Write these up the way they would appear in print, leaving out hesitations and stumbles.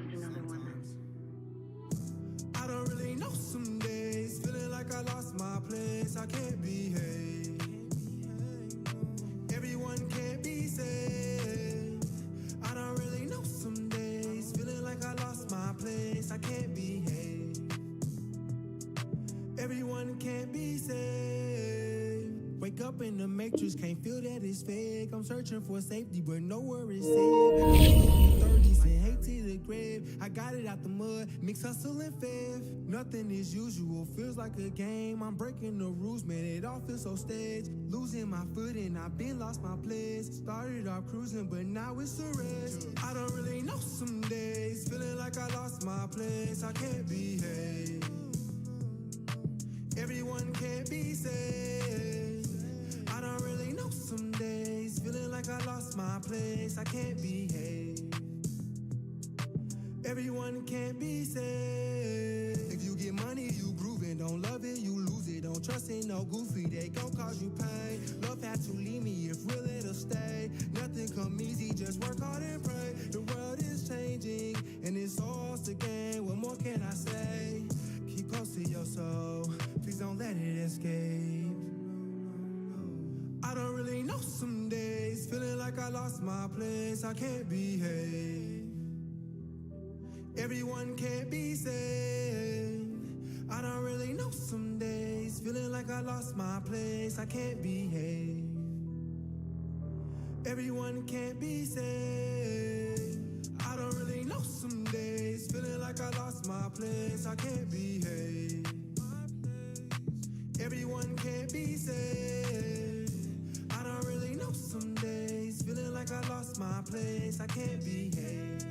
lost another one. I don't really know some days, feeling like I lost my place. I can't behave. Everyone can't be saved. I don't really know some days, feeling like I lost my place. I can't behave. Everyone can't be saved. Wake up in the matrix, can't feel that it's fake. I'm searching for safety, but nowhere is safe. 30s and hate to the grave. I got it out the mud, mix hustle and faith. Nothing is usual, feels like a game. I'm breaking the rules, man, it all feels so staged. Losing my footing, I've been lost my place. Started off cruising, but now it's a rest. I don't really know some days, feeling like I lost my place. I can't behave. Everyone can't be saved. I don't really know some days, feeling like I lost my place. I can't behave. Everyone can't be saved. If you get money, you grooving. Don't love it, you lose it. Don't trust in no goofy, they gon' cause you pain. Love had to leave me, if real it'll stay. Nothing come easy, just work hard and pray. The world is changing, and it's all to gain. What more can I say? Keep close to your soul, please don't let it escape. I don't really know some days, feeling like I lost my place. I can't behave. Everyone can't be saved. I don't really know some days, feeling like I lost my place. I can't behave. Everyone can't be saved. I don't really know some days, feeling like I lost my place. I can't behave. Everyone can't be saved. I don't really know some days, feeling like I lost my place. I can't behave.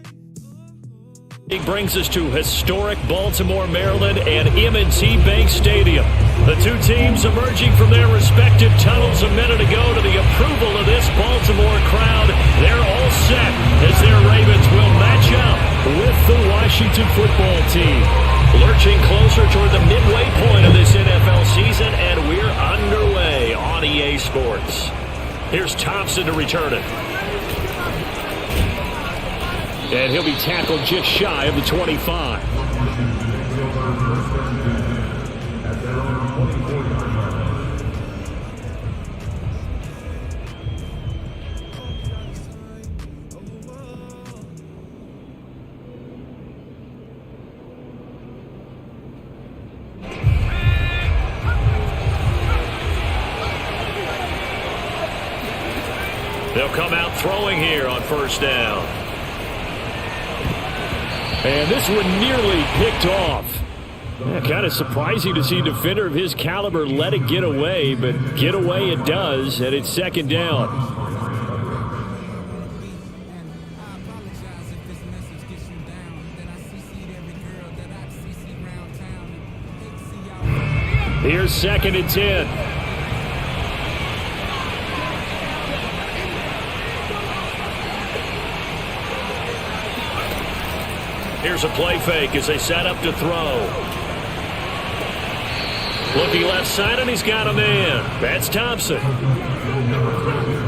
It brings us to historic Baltimore, Maryland and M&T Bank Stadium. The two teams emerging from their respective tunnels a minute ago to the approval of this Baltimore crowd. They're all set as their Ravens will match up with the Washington football team. Lurching closer toward the midway point of this NFL season, and we're underway on EA Sports. Here's Thompson to return it. And he'll be tackled just shy of the 25. They'll come out throwing here on first down. And this one nearly picked off. Yeah, kind of surprising to see a defender of his caliber let it get away, but get away it does, and it's second down. Here's second and 10. Here's a play fake as they set up to throw. Looking left side, and he's got a man. That's Thompson.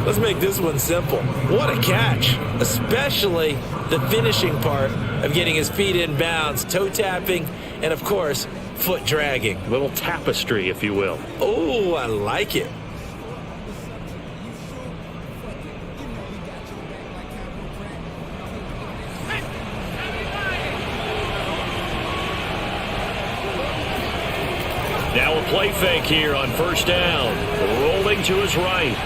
Let's make this one simple. What a catch, especially the finishing part of getting his feet in bounds, toe tapping, and of course, foot dragging. A little tapestry, if you will. Oh, I like it. Now a play fake here on first down. Rolling to his right.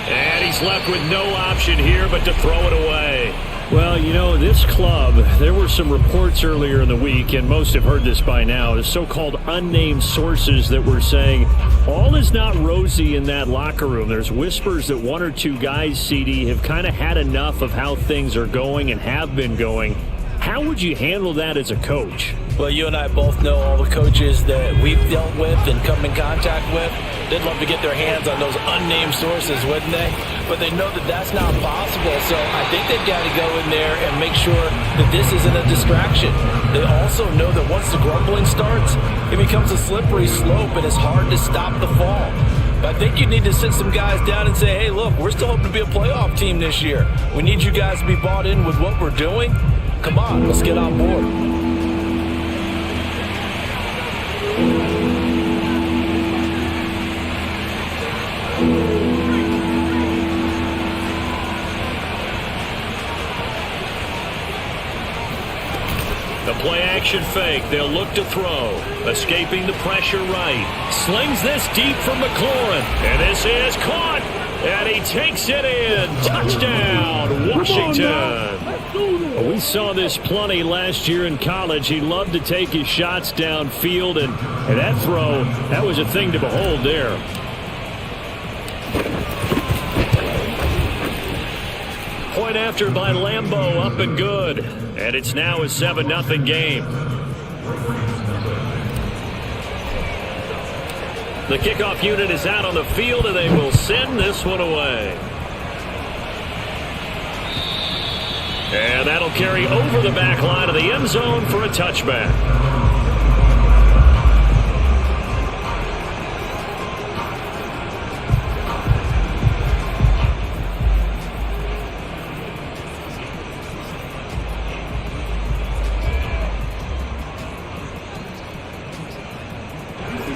And he's left with no option here but to throw it away. Well, you know, this club, there were some reports earlier in the week, and most have heard this by now, the so-called unnamed sources that were saying all is not rosy in that locker room. There's whispers that one or two guys, CD, have kind of had enough of how things are going and have been going. How would you handle that as a coach? Well, you and I both know all the coaches that we've dealt with and come in contact with. They'd love to get their hands on those unnamed sources, wouldn't they? But they know that that's not possible, so I think they've got to go in there and make sure that this isn't a distraction. They also know that once the grumbling starts, it becomes a slippery slope and it's hard to stop the fall. But I think you need to sit some guys down and say, hey, look, we're still hoping to be a playoff team this year. We need you guys to be bought in with what we're doing. Come on, let's get on board. The play-action fake. They'll look to throw. Escaping the pressure right. Slings this deep from McLaurin. And this is caught. And he takes it in. Touchdown, Washington. We saw this plenty last year in college. He loved to take his shots downfield. And that throw, that was a thing to behold there. Point after by Lambeau, up and good. And it's now a 7-0 game. The kickoff unit is out on the field, and they will send this one away. And that'll carry over the back line of the end zone for a touchback.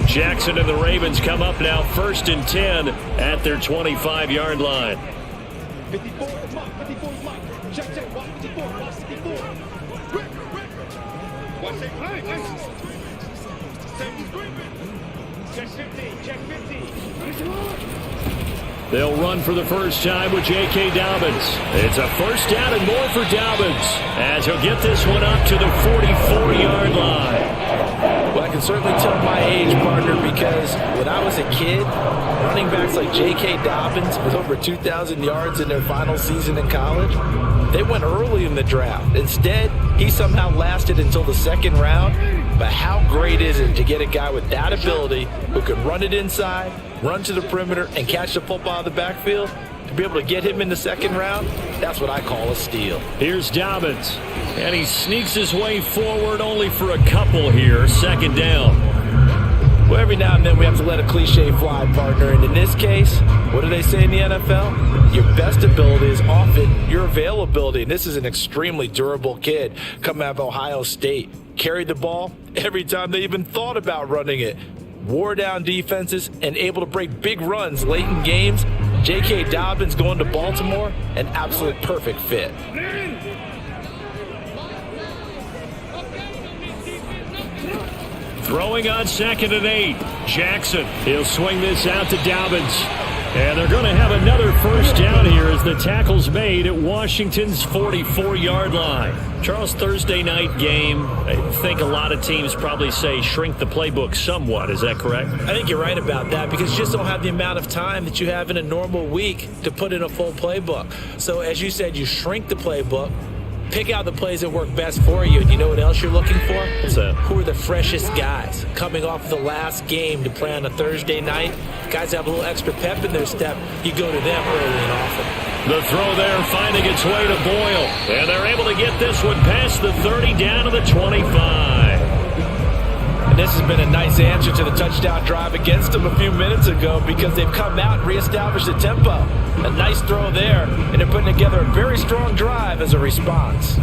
Jackson and the Ravens come up now 1st and 10 at their 25-yard line. 54 is Mike. 54 is Mike. Check, 54. Watch 54. Watch it. Safety's gripping. Check 15. Check 15. They'll run for the first time with J.K. Dobbins. It's a first down and more for Dobbins as he'll get this one up to the 44-yard line. Well, I can certainly tell my age, partner, because when I was a kid, running backs like J.K. Dobbins with over 2,000 yards in their final season in college, they went early in the draft. Instead, he somehow lasted until the second round. But how great is it to get a guy with that ability who can run it inside, run to the perimeter, and catch the football out of the backfield? To be able to get him in the second round, that's what I call a steal. Here's Dobbins, and he sneaks his way forward only for a couple here. Second down. Well, every now and then we have to let a cliche fly, partner. And in this case, what do they say in the NFL? Your best ability is often your availability. And this is an extremely durable kid coming out of Ohio State. Carried the ball every time they even thought about running it. Wore down defenses and able to break big runs late in games. J.K. Dobbins going to Baltimore, an absolute perfect fit. Throwing on 2nd and 8. Jackson, he'll swing this out to Dobbins. And they're going to have another first down here as the tackle's made at Washington's 44-yard line. Charles, Thursday night game, I think a lot of teams probably say shrink the playbook somewhat. Is that correct? I think you're right about that because you just don't have the amount of time that you have in a normal week to put in a full playbook. So as you said, you shrink the playbook, pick out the plays that work best for you. And you know what else you're looking for? What's that? Who are the freshest guys coming off the last game to play on a Thursday night? Guys have a little extra pep in their step. You go to them early and often. The throw there finding its way to Boyle. And they're able to get this one past the 30 down to the 25. And this has been a nice answer to the touchdown drive against them a few minutes ago because they've come out and reestablished the tempo. A nice throw there, and they're putting together a very strong drive as a response.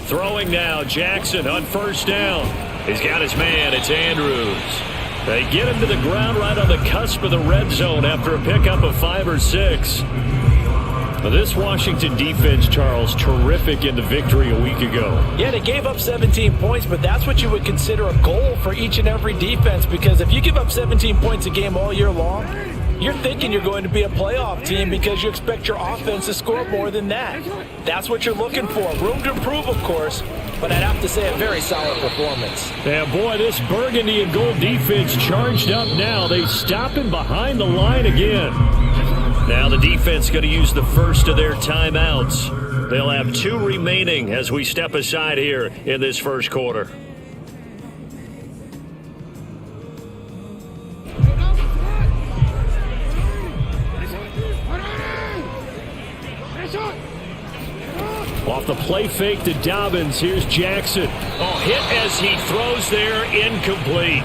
Throwing now, Jackson on first down. He's got his man, it's Andrews. They get him to the ground right on the cusp of the red zone after a pickup of 5 or 6. Now this Washington defense, Charles, terrific in the victory a week ago. Yeah, they gave up 17 points, but that's what you would consider a goal for each and every defense because if you give up 17 points a game all year long, you're thinking you're going to be a playoff team because you expect your offense to score more than that. That's what you're looking for. Room to improve, of course, but I'd have to say a very solid performance. Yeah, boy, this burgundy and gold defense charged up now. They stop him behind the line again. Now the defense going to use the first of their timeouts. They'll have 2 remaining as we step aside here in this first quarter. the play fake to Dobbins. Here's Jackson. Oh, hit as he throws there, incomplete.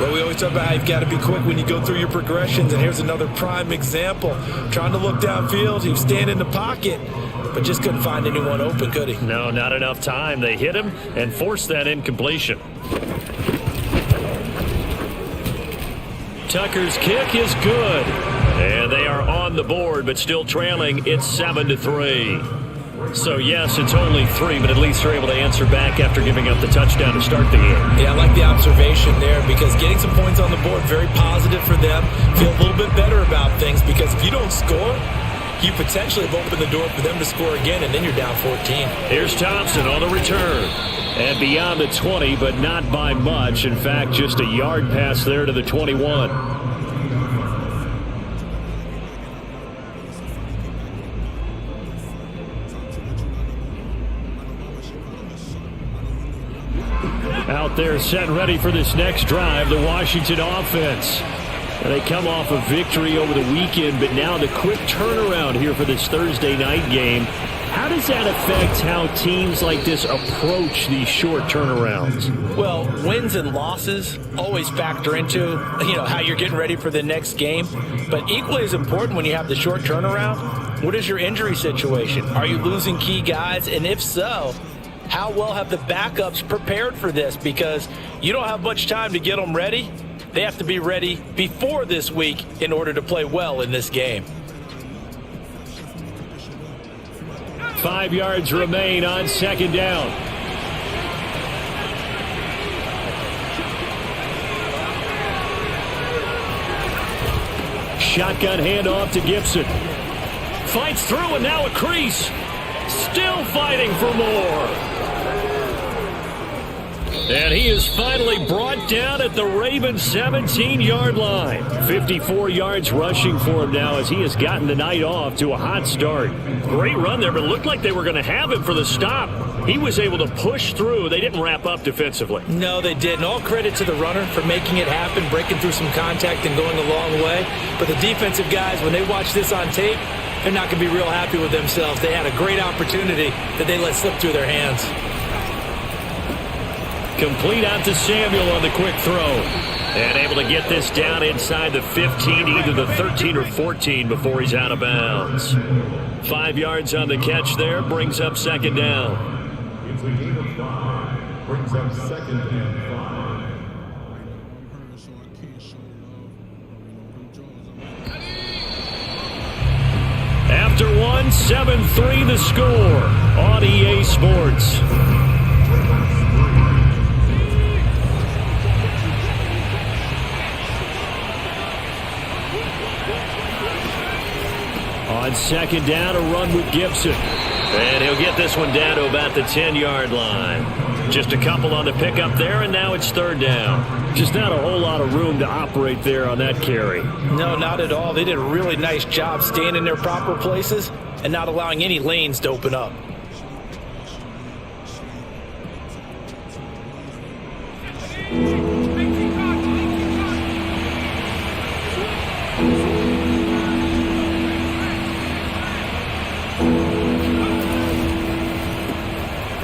Well, we always talk about how you've got to be quick when you go through your progressions, and here's another prime example. Trying to look downfield, he was standing in the pocket, but just couldn't find anyone open, could he? No, not enough time. They hit him and forced that incompletion. Tucker's kick is good. And they are on the board, but still trailing. It's 7-3. So, yes, it's only 3, but at least they're able to answer back after giving up the touchdown to start the game. Yeah, I like the observation there because getting some points on the board, very positive for them. Feel a little bit better about things because if you don't score, you potentially have opened the door for them to score again, and then you're down 14. Here's Thompson on the return. And beyond the 20, but not by much. In fact, just a yard pass there to the 21. Out there set and ready for this next drive, the Washington offense. And they come off a victory over the weekend, but now the quick turnaround here for this Thursday night game. How does that affect how teams like this approach these short turnarounds? Well, wins and losses always factor into, how you're getting ready for the next game. But equally as important when you have the short turnaround, what is your injury situation? Are you losing key guys? And if so, how well have the backups prepared for this? Because you don't have much time to get them ready. They have to be ready before this week in order to play well in this game. 5 yards remain on second down. Shotgun handoff to Gibson. Fights through and now a crease. Still fighting for more. And he is finally brought down at the Ravens' 17-yard line. 54 yards rushing for him now as he has gotten the night off to a hot start. Great run there, but it looked like they were going to have him for the stop. He was able to push through. They didn't wrap up defensively. No, they didn't. All credit to the runner for making it happen, breaking through some contact and going a long way. But the defensive guys, when they watch this on tape, they're not going to be real happy with themselves. They had a great opportunity that they let slip through their hands. Complete out to Samuel on the quick throw. And able to get this down inside the 15, either the 13 or 14 before he's out of bounds. 5 yards on the catch there, brings up second down. It's a gain of 5. Brings up second and 5. After 1, 7-3 the score on EA Sports. On second down, a run with Gibson. And he'll get this one down to about the 10-yard line. Just a couple on the pickup there, and now it's third down. Just not a whole lot of room to operate there on that carry. No, not at all. They did a really nice job staying in their proper places and not allowing any lanes to open up.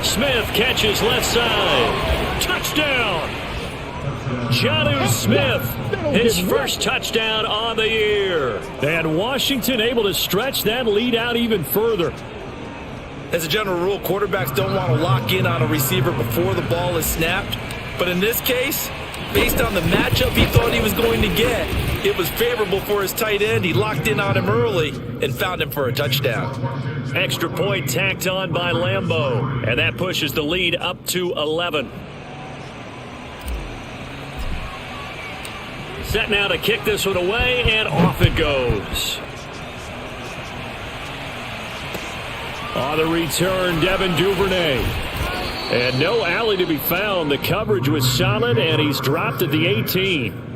Smith catches left side. Touchdown! Jonnu Smith, his first touchdown on the year. And Washington able to stretch that lead out even further. As a general rule, quarterbacks don't want to lock in on a receiver before the ball is snapped. But in this case, based on the matchup he thought he was going to get, it was favorable for his tight end. He locked in on him early and found him for a touchdown. Extra point tacked on by Lambeau. And that pushes the lead up to 11. Set now to kick this one away, and off it goes. On the return, Devin Duvernay. And no alley to be found. The coverage was solid, and he's dropped at the 18.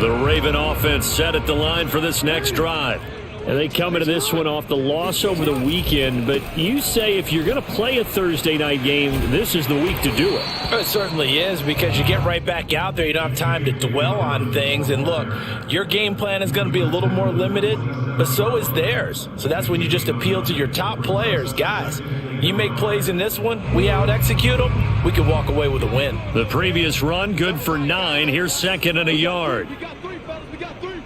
The Raven offense set at the line for this next drive. And they come into this one off the loss over the weekend, but you say if you're going to play a Thursday night game, this is the week to do it. It certainly is, because you get right back out there. You don't have time to dwell on things. And look, your game plan is going to be a little more limited, but so is theirs. So that's when you just appeal to your top players. Guys, you make plays in this one, we out-execute them, we can walk away with a win. The previous run, good for 9. Here's second and a yard. We got 3, fellas. We got 3.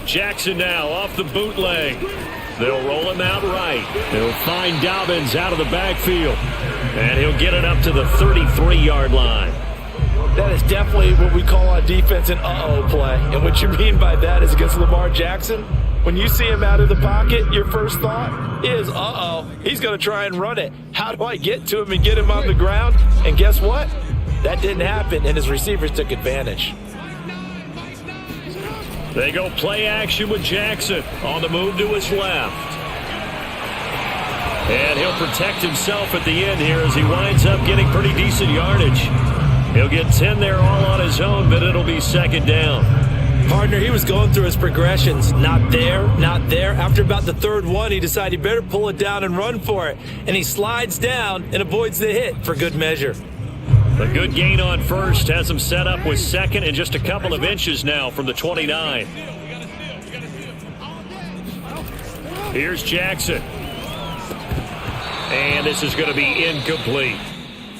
Jackson now off the bootleg. They'll roll him out right. They'll find Dobbins out of the backfield. And he'll get it up to the 33-yard line. That is definitely what we call on defense an uh-oh play. And what you mean by that is against Lamar Jackson, when you see him out of the pocket, your first thought is, uh-oh, he's going to try and run it. How do I get to him and get him on the ground? And guess what? That didn't happen, and his receivers took advantage. They go play action with Jackson on the move to his left. And he'll protect himself at the end here as he winds up getting pretty decent yardage. He'll get 10 there all on his own, but it'll be second down. Partner, he was going through his progressions. Not there, not there. After about the third one, he decided he better pull it down and run for it. And he slides down and avoids the hit for good measure. A good gain on first has him set up with second and just a couple of inches now from the 29. Here's Jackson. And this is going to be incomplete.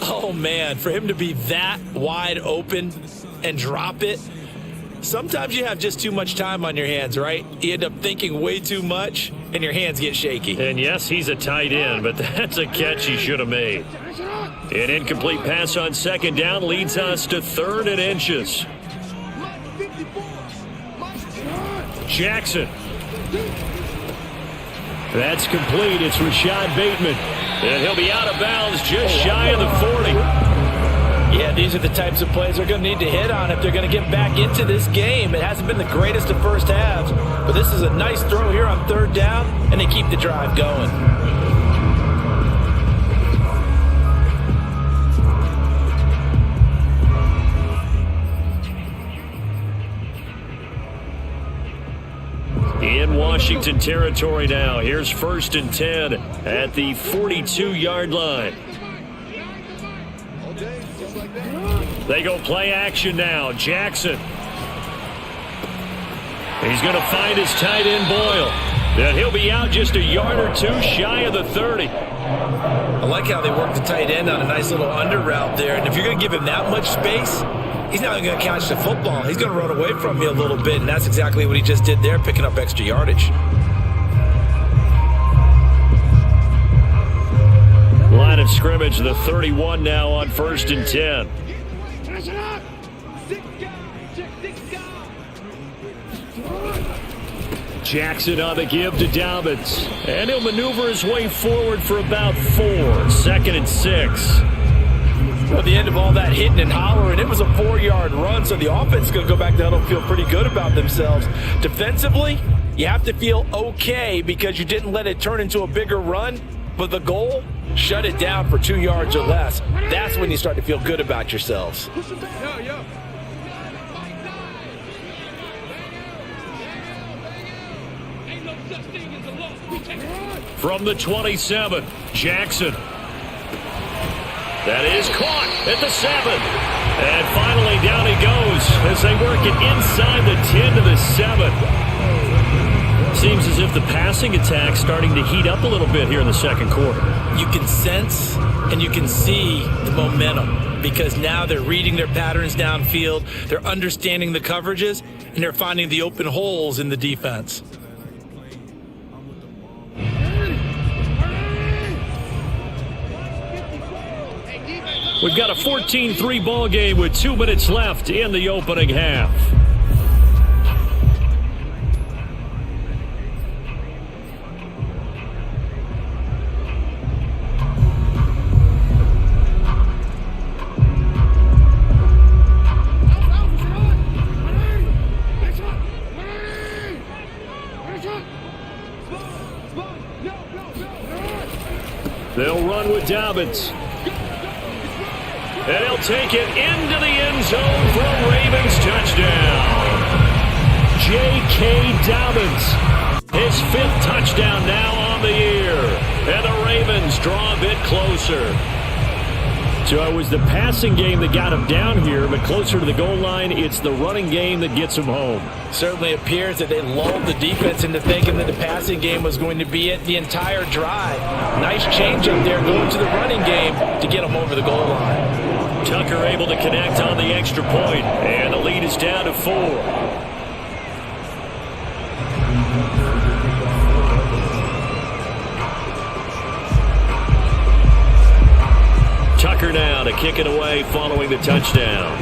Oh, man, for him to be that wide open and drop it, sometimes you have just too much time on your hands, right? You end up thinking way too much, and your hands get shaky. And yes, he's a tight end, but that's a catch he should have made. An incomplete pass on second down leads us to third and inches. Jackson. That's complete. It's Rashad Bateman. And he'll be out of bounds just shy of the 40. Yeah, these are the types of plays they're going to need to hit on if they're going to get back into this game. It hasn't been the greatest of first halves, but this is a nice throw here on third down, and they keep the drive going. In Washington territory now. Here's first and 10 at the 42-yard line. They go play action now. Jackson. He's going to find his tight end Boyle. And he'll be out just a yard or two shy of the 30. I like how they work the tight end on a nice little under route there. And if you're going to give him that much space, he's not going to catch the football. He's going to run away from you a little bit, and that's exactly what he just did there, picking up extra yardage. Line of scrimmage, the 31 now on first and 10. Jackson on the give to Dobbins. And he'll maneuver his way forward for about 4. Second and 6. At the end of all that hitting and hollering, it was a 4-yard run, so the offense is going to go back down and feel pretty good about themselves. Defensively, you have to feel okay because you didn't let it turn into a bigger run, but the goal, shut it down for 2 yards or less. That's when you start to feel good about yourselves. From the 27, Jackson. That is caught at the 7. And finally down he goes as they work it inside the 10 to the 7. Seems as if the passing attack's starting to heat up a little bit here in the second quarter. You can sense and you can see the momentum because now they're reading their patterns downfield, they're understanding the coverages, and they're finding the open holes in the defense. We've got a 14-3 ball game with 2 minutes left in the opening half. They'll run with Dobbins. And he'll take it into the end zone for a Ravens touchdown. J.K. Dobbins His 5th touchdown now on the year. And the Ravens draw a bit closer. So it was the passing game that got him down here, but closer to the goal line, it's the running game that gets him home. Certainly appears that they lulled the defense into thinking that the passing game was going to be it the entire drive. Nice change up there going to the running game to get him over the goal line. Tucker able to connect on the extra point, and the lead is down to 4. Tucker now to kick it away following the touchdown.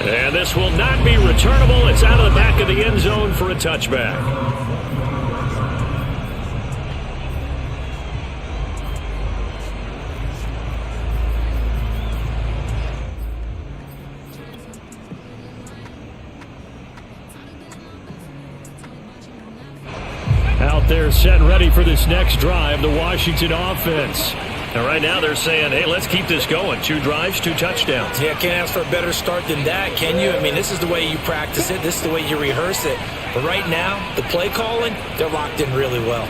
And this will not be returnable. It's out of the back of the end zone for a touchback. Out there set and ready for this next drive, the Washington offense. And right now they're saying, hey, let's keep this going. 2 drives, 2 touchdowns. Yeah, can't ask for a better start than that, can you? I mean, this is the way you practice it. This is the way you rehearse it. But right now, the play calling, they're locked in really well.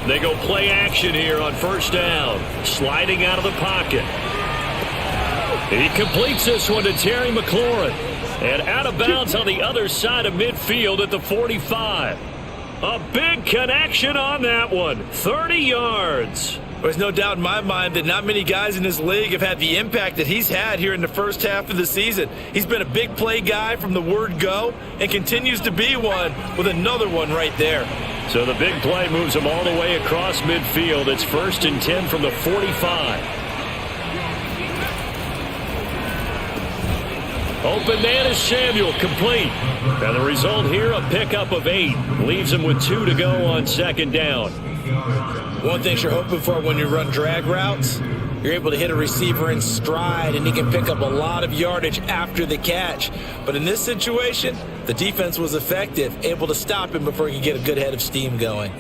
They go play action here on first down. Sliding out of the pocket. He completes this one to Terry McLaurin. And out of bounds on the other side of midfield at the 45. A big connection on that one. 30 yards. There's no doubt in my mind that not many guys in this league have had the impact that he's had here in the first half of the season. He's been a big play guy from the word go and continues to be one with another one right there. So the big play moves him all the way across midfield. It's 1st and 10 from the 45. Open man is Samuel, complete. And the result here, a pickup of 8. Leaves him with 2 to go on 2nd down. One thing you're hoping for when you run drag routes, you're able to hit a receiver in stride, and he can pick up a lot of yardage after the catch. But in this situation, the defense was effective, able to stop him before he could get a good head of steam going.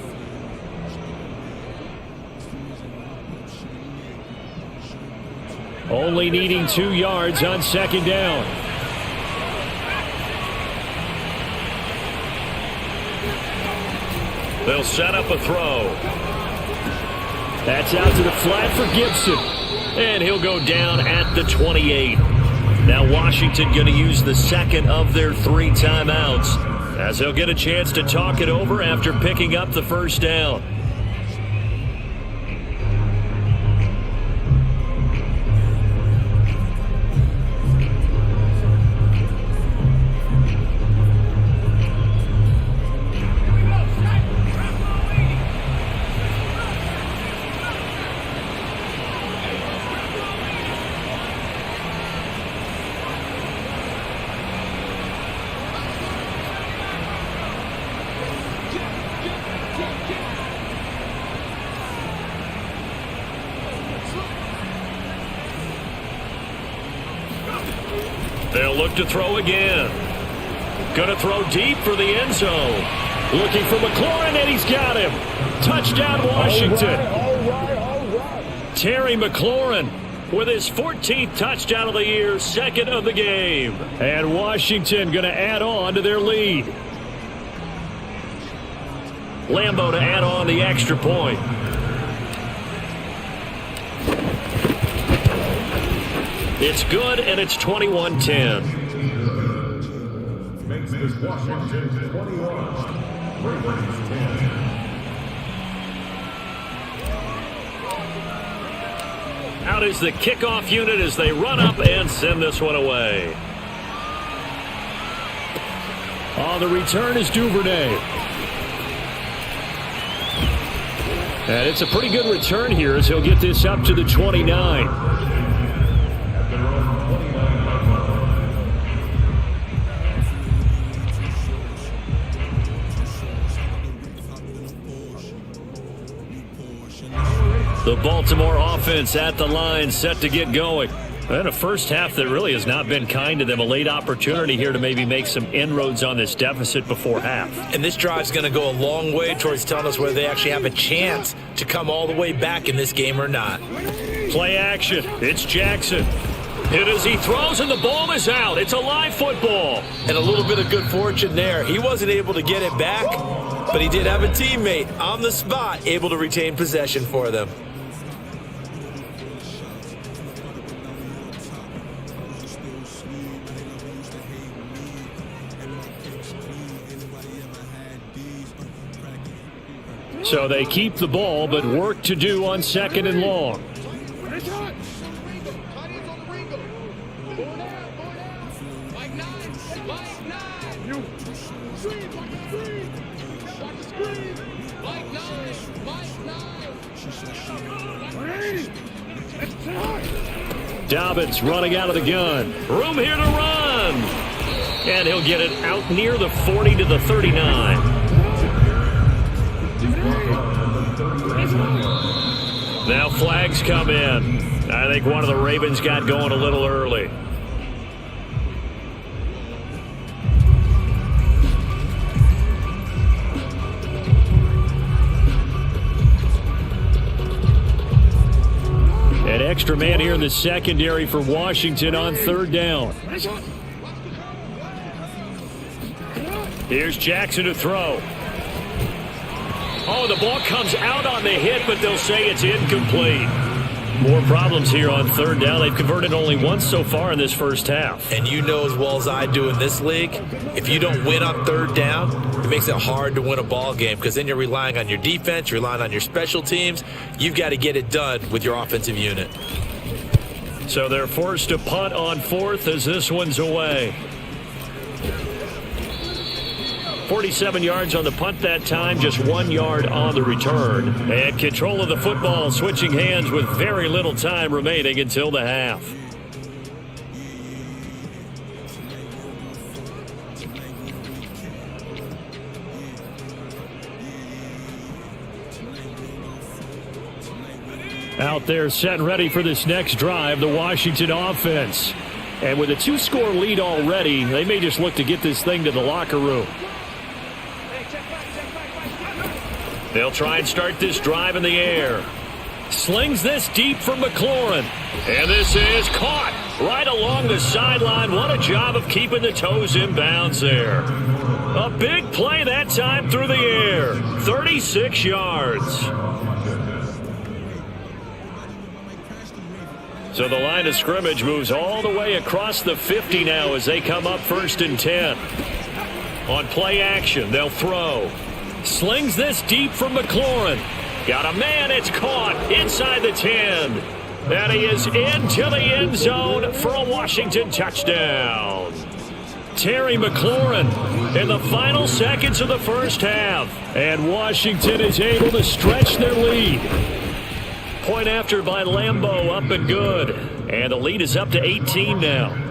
Only needing 2 yards on 2nd down. They'll set up a throw. That's out to the flat for Gibson. And he'll go down at the 28. Now Washington going to use the 2nd of their 3 timeouts, as they'll get a chance to talk it over after picking up the first down. They'll look to throw again. Going to throw deep for the end zone. Looking for McLaurin, and he's got him. Touchdown, Washington. All right. Terry McLaurin with his 14th touchdown of the year, 2nd of the game. And Washington going to add on to their lead. Lambeau to add on the extra point. It's good, and it's 21-10. Makes this Washington 21, Ravens 10. Out is the kickoff unit as they run up and send this one away. On the return is Duvernay. And it's a pretty good return here as he'll get this up to the 29. The Baltimore offense at the line, set to get going. And a first half that really has not been kind to them. A late opportunity here to maybe make some inroads on this deficit before half. And this drive's going to go a long way towards telling us whether they actually have a chance to come all the way back in this game or not. Play action. It's Jackson. Hit as he throws, and the ball is out. It's a live football. And a little bit of good fortune there. He wasn't able to get it back, but he did have a teammate on the spot able to retain possession for them. So they keep the ball, but work to do on 2nd and long. Dobbins running out of the gun. Room here to run. And he'll get it out near the 40 to the 39. Now flags come in. I think one of the Ravens got going a little early. An extra man here in the secondary for Washington on 3rd down. Here's Jackson to throw. Oh, the ball comes out on the hit, but they'll say it's incomplete. More problems here on 3rd down. They've converted only once so far in this first half. And you know as well as I do in this league, if you don't win on 3rd down, it makes it hard to win a ball game because then you're relying on your defense, you're relying on your special teams. You've got to get it done with your offensive unit. So they're forced to punt on 4th as this one's away. 47 yards on the punt that time, just 1 yard on the return. And control of the football switching hands with very little time remaining until the half. Out there set and ready for this next drive, the Washington offense. And with a 2-score lead already, they may just look to get this thing to the locker room. They'll try and start this drive in the air. Slings this deep for McLaurin. And this is caught right along the sideline. What a job of keeping the toes in bounds there. A big play that time through the air. 36 yards. So the line of scrimmage moves all the way across the 50 now as they come up 1st and 10. On play action, they'll throw. Slings this deep from McLaurin. Got a man, it's caught inside the 10. And he is into the end zone for a Washington touchdown. Terry McLaurin in the final seconds of the first half. And Washington is able to stretch their lead. Point after by Lambeau, up and good. And the lead is up to 18 now.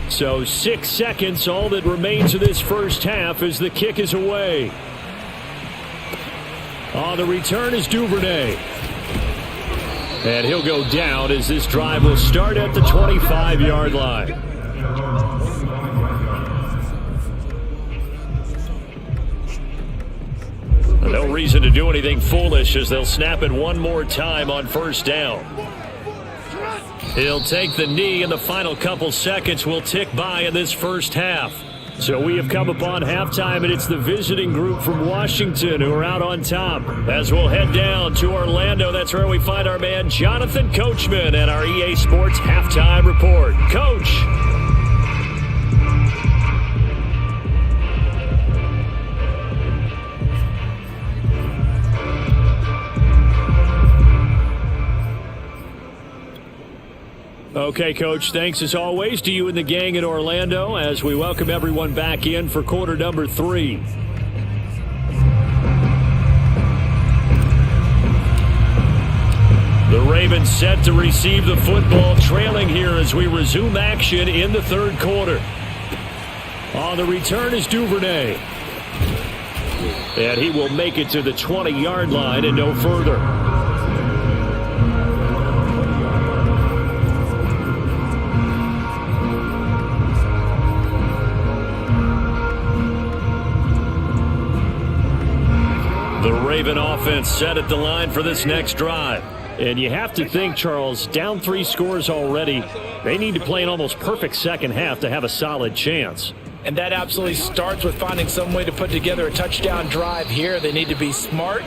So 6 seconds, all that remains of this first half as the kick is away. On the return is Duvernay. And he'll go down as this drive will start at the 25-yard line. No reason to do anything foolish as they'll snap it one more time on 1st down. He'll take the knee, and the final couple seconds will tick by in this first half. So we have come upon halftime, and it's the visiting group from Washington who are out on top. As we'll head down to Orlando, that's where we find our man Jonathan Coachman and our EA Sports Halftime Report. Coach. Okay, Coach, thanks as always to you and the gang in Orlando as we welcome everyone back in for quarter number 3. The Ravens set to receive the football, trailing here as we resume action in the 3rd quarter. On the return is Duvernay. And he will make it to the 20-yard line and no further. Raven offense set at the line for this next drive. And you have to think, Charles, down 3 scores already. They need to play an almost perfect second half to have a solid chance. And that absolutely starts with finding some way to put together a touchdown drive here. They need to be smart,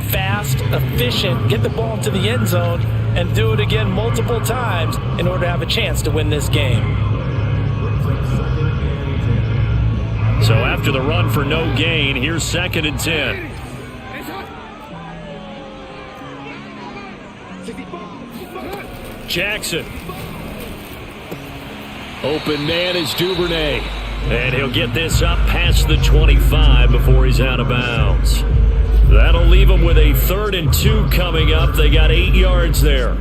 fast, efficient, get the ball into the end zone, and do it again multiple times in order to have a chance to win this game. So after the run for no gain, here's 2nd and 10. Jackson. Open man is Duvernay. And he'll get this up past the 25 before he's out of bounds. That'll leave him with a 3rd and 2 coming up. They got 8 yards there.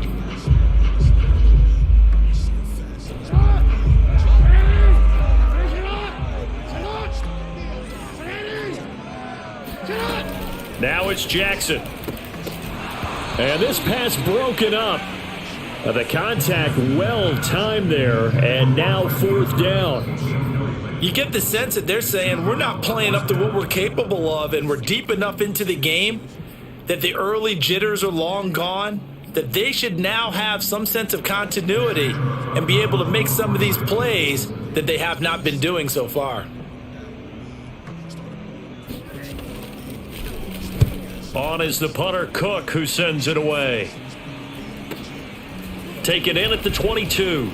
Now it's Jackson. And this pass broken up. The contact well timed there, and now 4th down. You get the sense that they're saying we're not playing up to what we're capable of, and we're deep enough into the game that the early jitters are long gone, that they should now have some sense of continuity and be able to make some of these plays that they have not been doing so far. On is the punter, Cook, who sends it away. Taken in at the 22.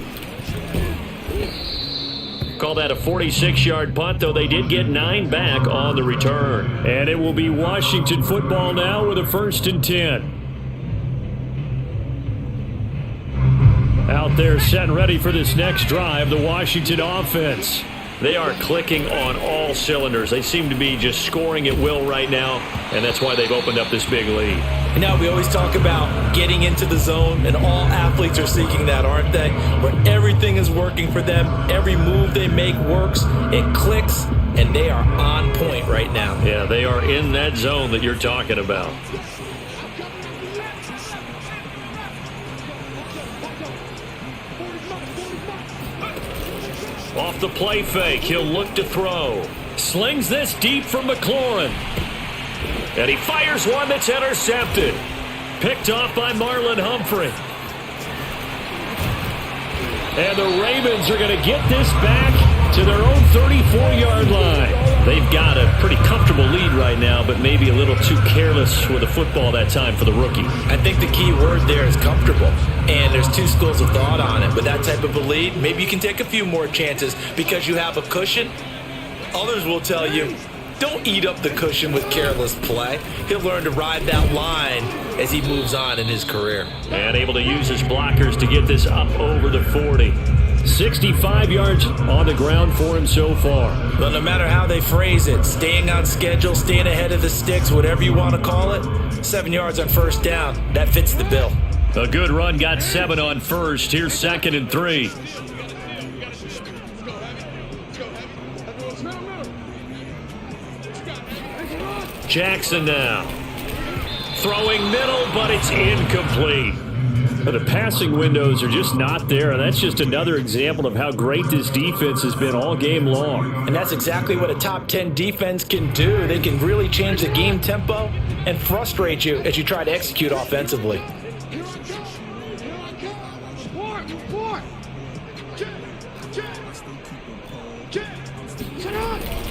Call that a 46-yard punt, though they did get 9 back on the return. And it will be Washington football now with a 1st and 10. Out there set and ready for this next drive, the Washington offense. They are clicking on all cylinders. They seem to be just scoring at will right now, and that's why they've opened up this big lead. And now we always talk about getting into the zone, and all athletes are seeking that, aren't they? Where everything is working for them. Every move they make works. It clicks, and they are on point right now. Yeah, they are in that zone that you're talking about. Off the play fake, he'll look to throw. Slings this deep from McLaurin. And he fires one that's intercepted. Picked off by Marlon Humphrey. And the Ravens are going to get this back to their own 34-yard line. They've got a pretty comfortable lead right now, but maybe a little too careless with the football that time for the rookie. I think the key word there is comfortable. And there's 2 schools of thought on it. With that type of a lead, maybe you can take a few more chances because you have a cushion. Others will tell you, don't eat up the cushion with careless play. He'll learn to ride that line as he moves on in his career. And able to use his blockers to get this up over the 40. 65 yards on the ground for him so far. But no matter how they phrase it, staying on schedule, staying ahead of the sticks, whatever you want to call it, 7 yards on 1st down, that fits the bill. A good run, got 7 on 1st. Here's 2nd and 3. Jackson now. Throwing middle, but it's incomplete. The passing windows are just not there, and that's just another example of how great this defense has been all game long. And that's exactly what a top 10 defense can do. They can really change the game tempo and frustrate you as you try to execute offensively.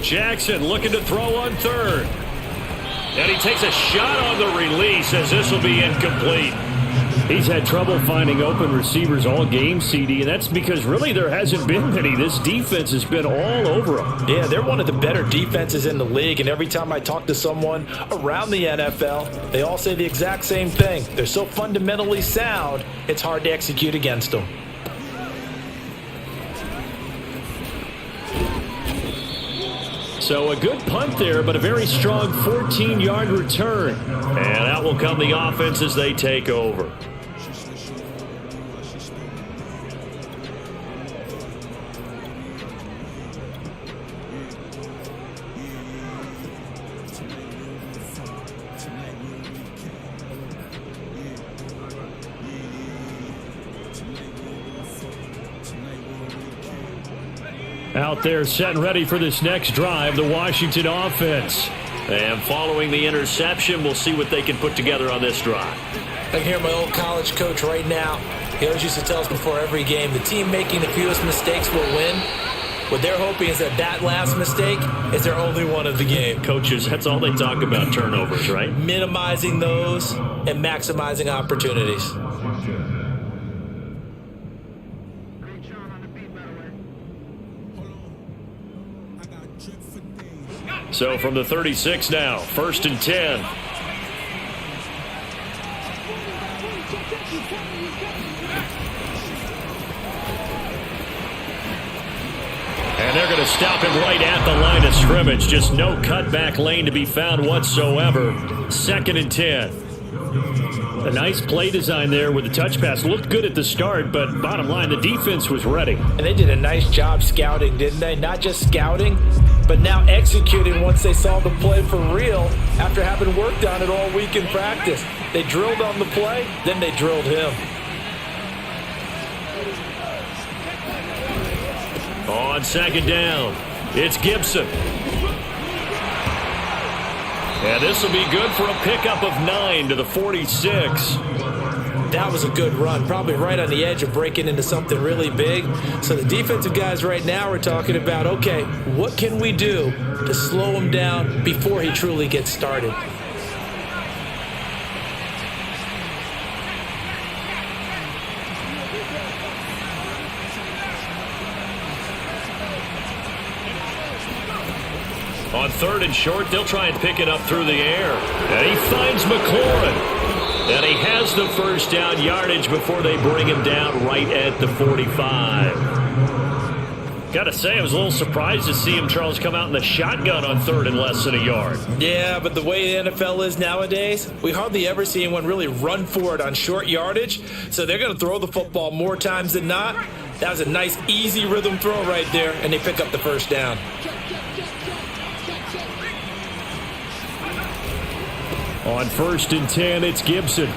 Jackson looking to throw on 3rd. And he takes a shot on the release as this will be incomplete. He's had trouble finding open receivers all game, CD, and that's because really there hasn't been many. This defense has been all over them. Yeah, they're one of the better defenses in the league, and every time I talk to someone around the NFL, they all say the exact same thing. They're so fundamentally sound, it's hard to execute against them. So a good punt there, but a very strong 14-yard return. And out will come the offense as they take over. Out there set and ready for this next drive, the Washington offense. And following the interception, we'll see what they can put together on this drive. I can hear my old college coach right now. He always used to tell us before every game, the team making the fewest mistakes will win. What they're hoping is that last mistake is their only one of the game. Coaches, that's all they talk about, turnovers, right? Minimizing those and maximizing opportunities. So from the 36 now, 1st and 10. And they're going to stop him right at the line of scrimmage. Just no cutback lane to be found whatsoever. 2nd and 10. A nice play design there with the touch pass. Looked good at the start, but bottom line, the defense was ready. And they did a nice job scouting, didn't they? Not just scouting, but now executing once they saw the play for real after having worked on it all week in practice. They drilled on the play, then they drilled him. On 2nd down, it's Gibson. And this will be good for a pickup of 9 to the 46. That was a good run, probably right on the edge of breaking into something really big. So the defensive guys right now are talking about, okay, what can we do to slow him down before he truly gets started? On 3rd and short, they'll try and pick it up through the air. And he finds McLaurin. And he has the first down yardage before they bring him down right at the 45. Got to say, I was a little surprised to see him, Charles, come out in the shotgun on 3rd and less than a yard. Yeah, but the way the NFL is nowadays, we hardly ever see anyone really run for it on short yardage. So they're going to throw the football more times than not. That was a nice, easy rhythm throw right there, and they pick up the first down. On 1st and 10, it's Gibson.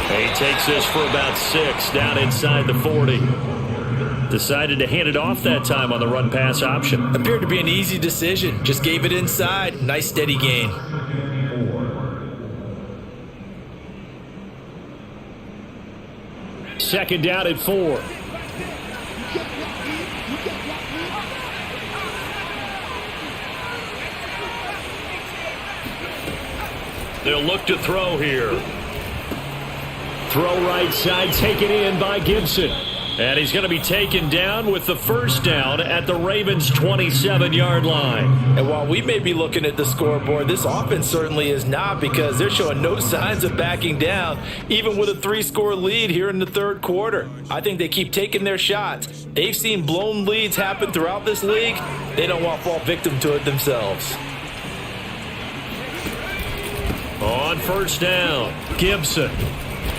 He takes this for about 6 down inside the 40. Decided to hand it off that time on the run-pass option. Appeared to be an easy decision. Just gave it inside. Nice steady gain. Second down at 4. They'll look to throw here. Throw right side, taken in by Gibson. And he's going to be taken down with the first down at the Ravens' 27-yard line. And while we may be looking at the scoreboard, this offense certainly is not, because they're showing no signs of backing down, even with a 3-score lead here in the 3rd quarter. I think they keep taking their shots. They've seen blown leads happen throughout this league. They don't want to fall victim to it themselves. On 1st down, Gibson.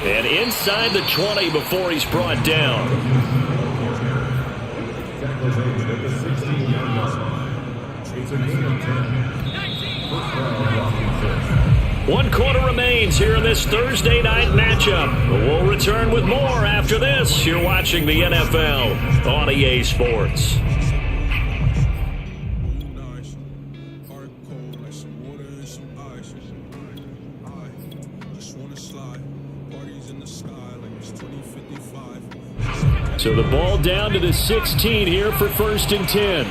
And inside the 20 before he's brought down. One quarter remains here in this Thursday night matchup. We'll return with more after this. You're watching the NFL on EA Sports. So the ball down to the 16 here for 1st and 10.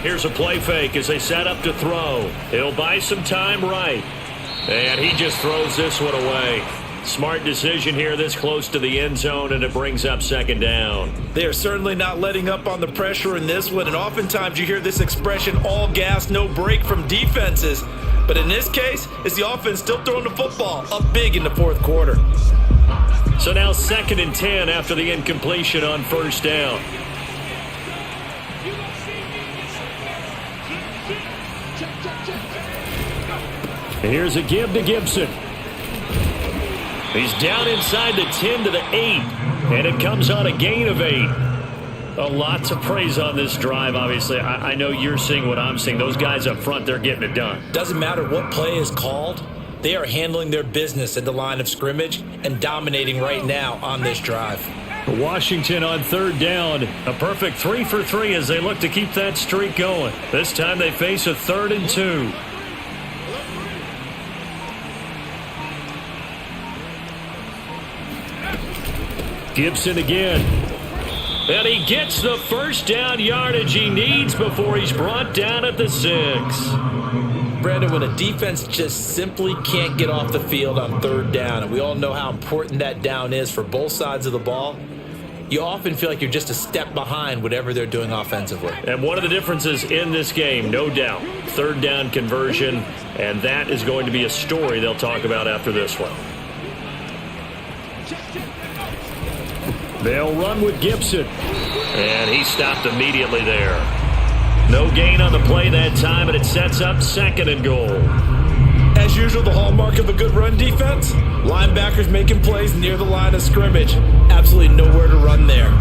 Here's a play fake as they set up to throw. He'll buy some time right. And he just throws this one away. Smart decision here this close to the end zone, and it brings up 2nd down. They are certainly not letting up on the pressure in this one, and oftentimes you hear this expression, all gas, no break, from defenses. But in this case, it's the offense still throwing the football up big in the 4th quarter. So now 2nd and 10 after the incompletion on 1st down. And here's a give to Gibson. He's down inside the 10 to the 8, and it comes on a gain of 8. A lot to praise on this drive, obviously. I know you're seeing what I'm seeing. Those guys up front, they're getting it done. Doesn't matter what play is called. They are handling their business at the line of scrimmage and dominating right now on this drive. Washington on third down. A perfect 3 for 3 as they look to keep that streak going. This time they face a 3rd and 2. Gibson again. And he gets the first down yardage he needs before he's brought down at the 6. Brandon, when a defense just simply can't get off the field on third down, and we all know how important that down is for both sides of the ball, you often feel like you're just a step behind whatever they're doing offensively. And one of the differences in this game, no doubt, third down conversion, and that is going to be a story they'll talk about after this one. They'll run with Gibson. And he stopped immediately there. No gain on the play that time, and it sets up 2nd and goal. As usual, the hallmark of a good run defense, linebackers making plays near the line of scrimmage. Absolutely nowhere to run there.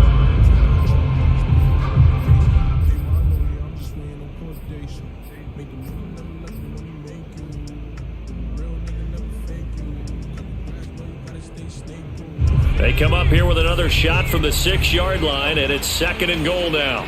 They come up here with another shot from the 6-yard line, and it's 2nd and goal now.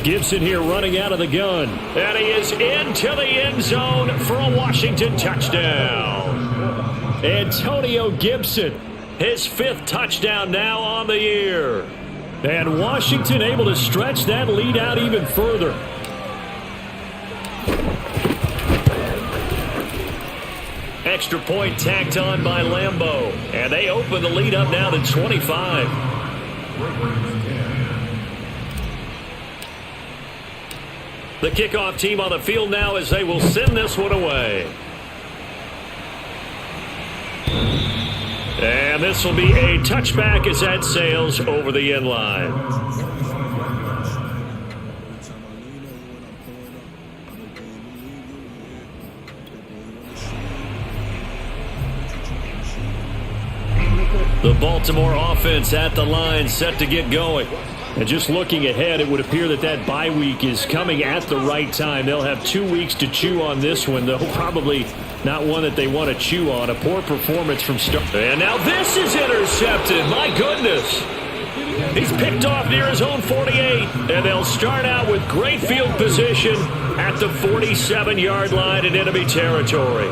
Gibson here running out of the gun. And he is into the end zone for a Washington touchdown. Antonio Gibson, his 5th touchdown now on the year. And Washington able to stretch that lead out even further. Extra point tacked on by Lambeau. And they open the lead up now to 25. The kickoff team on the field now as they will send this one away. And this will be a touchback as that sails over the end line. The Baltimore offense at the line set to get going. And just looking ahead, it would appear that that bye week is coming at the right time. They'll have 2 weeks to chew on this one, though probably not one that they want to chew on. A poor performance from start. And now this is intercepted. My goodness. He's picked off near his own 48. And they'll start out with great field position at the 47-yard line in enemy territory.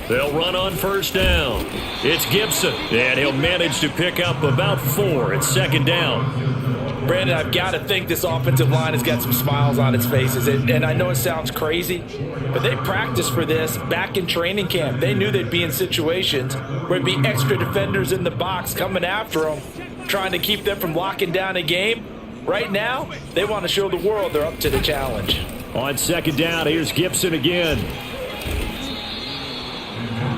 They'll run on first down. It's Gibson, and he'll manage to pick up about 4 at 2nd down. Brandon, I've got to think this offensive line has got some smiles on its faces. And I know it sounds crazy, but they practiced for this back in training camp. They knew they'd be in situations where it'd be extra defenders in the box coming after them, trying to keep them from locking down a game. Right now, they want to show the world they're up to the challenge. On 2nd down, here's Gibson again.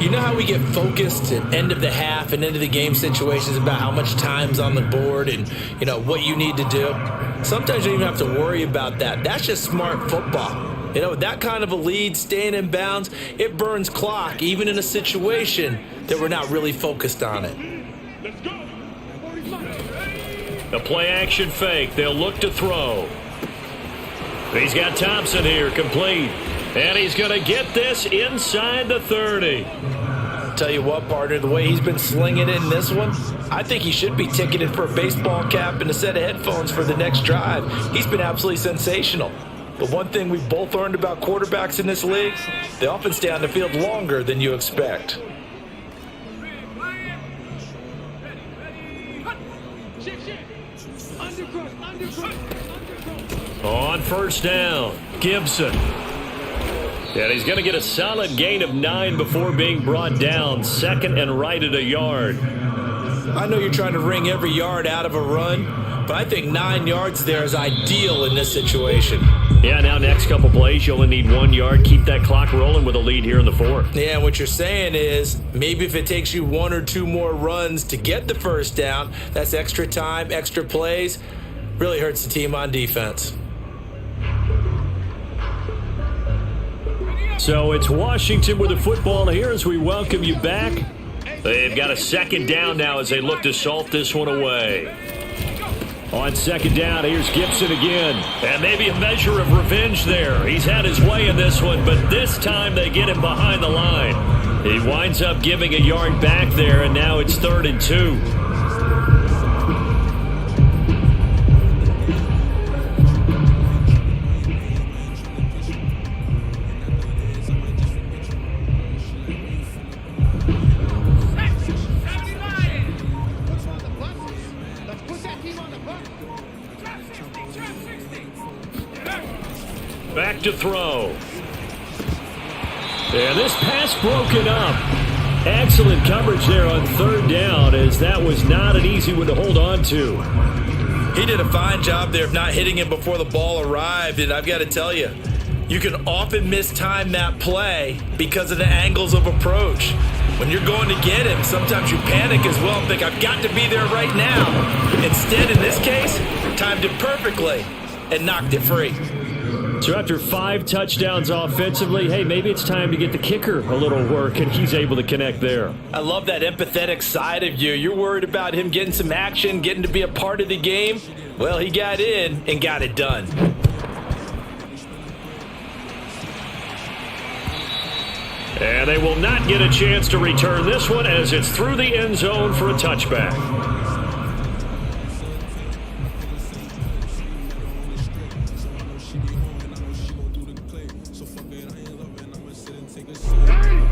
You know how we get focused at end of the half and into the game situations about how much time's on the board and, you know, what you need to do? Sometimes you don't even have to worry about that. That's just smart football. You know, with that kind of a lead, staying in bounds, it burns clock, even in a situation that we're not really focused on it. The play-action fake. They'll look to throw. He's got Thompson here, complete. And he's going to get this inside the 30. Tell you what, partner, the way he's been slinging it in this one, I think he should be ticketed for a baseball cap and a set of headphones for the next drive. He's been absolutely sensational. But one thing we've both learned about quarterbacks in this league, they often stay on the field longer than you expect. On first down, Gibson. And he's going to get a solid gain of 9 before being brought down. 2nd and right at a yard. I know you're trying to wring every yard out of a run, but I think 9 yards there is ideal in this situation. Yeah, now next couple plays, you only need 1 yard. Keep that clock rolling with a lead here in the 4th. Yeah, and what you're saying is maybe if it takes you 1 or 2 more runs to get the first down, that's extra time, extra plays, really hurts the team on defense. So it's Washington with the football here as we welcome you back. They've got a second down now as they look to salt this one away. On second down, here's Gibson again. And maybe a measure of revenge there. He's had his way in this one, but this time they get him behind the line. He winds up giving a yard back there, and now it's 3rd and 2. Back to throw. And this pass broken up. Excellent coverage there on 3rd down, as that was not an easy one to hold on to. He did a fine job there of not hitting him before the ball arrived, and I've got to tell you, you can often mistime that play because of the angles of approach. When you're going to get him, sometimes you panic as well and think, I've got to be there right now. Instead, in this case, timed it perfectly and knocked it free. So after 5 touchdowns offensively, hey, maybe it's time to get the kicker a little work, and he's able to connect there. I love that empathetic side of you. You're worried about him getting some action, getting to be a part of the game. Well, he got in and got it done. And they will not get a chance to return this one as it's through the end zone for a touchback.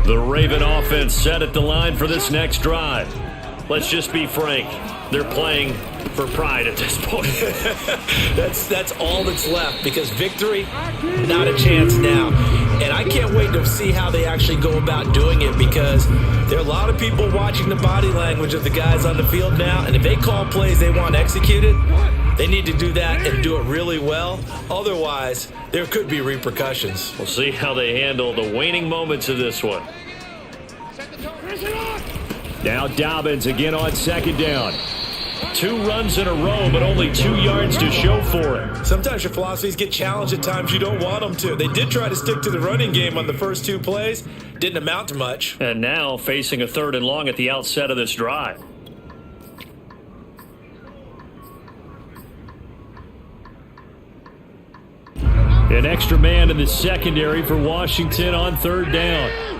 The Raven offense set at the line for this next drive. Let's just be frank. They're playing for pride at this point. That's all that's left, because victory, not a chance now. And I can't wait to see how they actually go about doing it, because there are a lot of people watching the body language of the guys on the field now, and if they call plays they want executed, they need to do that and do it really well. Otherwise, there could be repercussions. We'll see how they handle the waning moments of this one. Now Dobbins again on second down. 2 runs in a row, but only 2 yards to show for it. Sometimes your philosophies get challenged at times you don't want them to. They did try to stick to the running game on the first 2 plays. Didn't amount to much. And now facing a 3rd and long at the outset of this drive. An extra man in the secondary for Washington on 3rd down.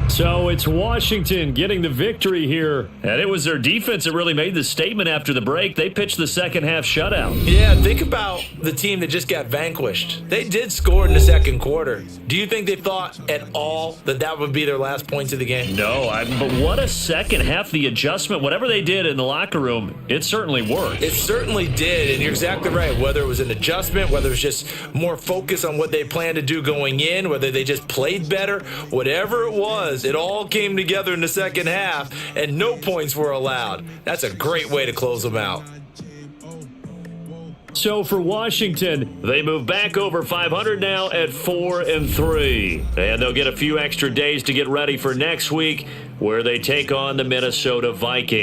So it's Washington getting the victory here. And it was their defense that really made the statement after the break. They pitched the second half shutout. Yeah, think about the team that just got vanquished. They did score in the second quarter. Do you think they thought at all that that would be their last points of the game? No, but what a second half. The adjustment, whatever they did in the locker room, it certainly worked. It certainly did, and you're exactly right. Whether it was an adjustment, whether it was just more focus on what they planned to do going in, whether they just played better, whatever it was, it all came together in the second half, and no points were allowed. That's a great way to close them out. So for Washington, they move back over 500 now at 4-3. And they'll get a few extra days to get ready for next week, where they take on the Minnesota Vikings.